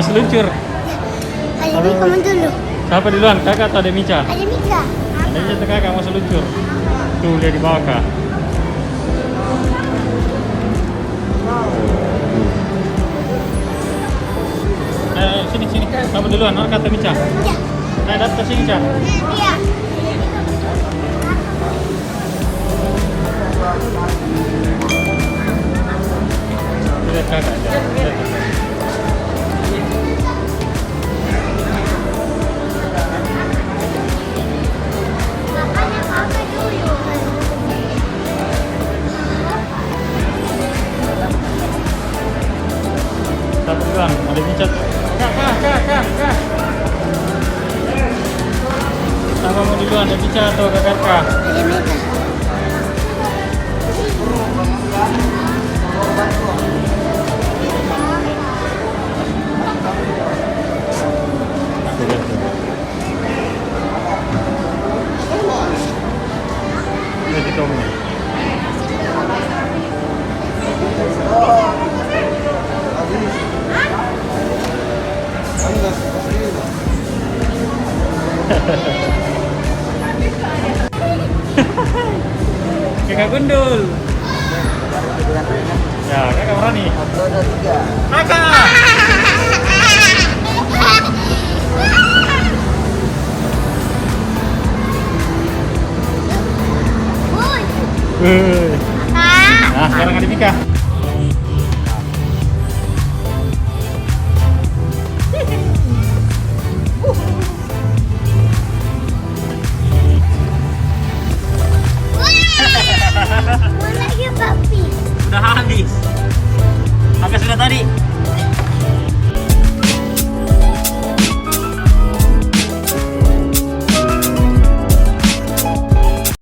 mau seluncur? Ademi kamu dulu. Siapa duluan? Kakak atau Demica? Ademika. Demica atau kakak mau seluncur? Tuh, dia di bawah kak. Sini. Kamu duluan, Norka atau Mica? Ya. Nah, datang ke sini, Ca. Iya. Lihat kakak, Ca. Lihat. Makanya kakak dulu. Satu duluan, ada Mica. Kak. Siapa mau duluan, ada Mica atau kakak? Ademika. Lihat tuh. Lihat di kamu. Kakak gundul. Ya, kakak berani. Kakak. Woi. Nah, sekarang ada Mika.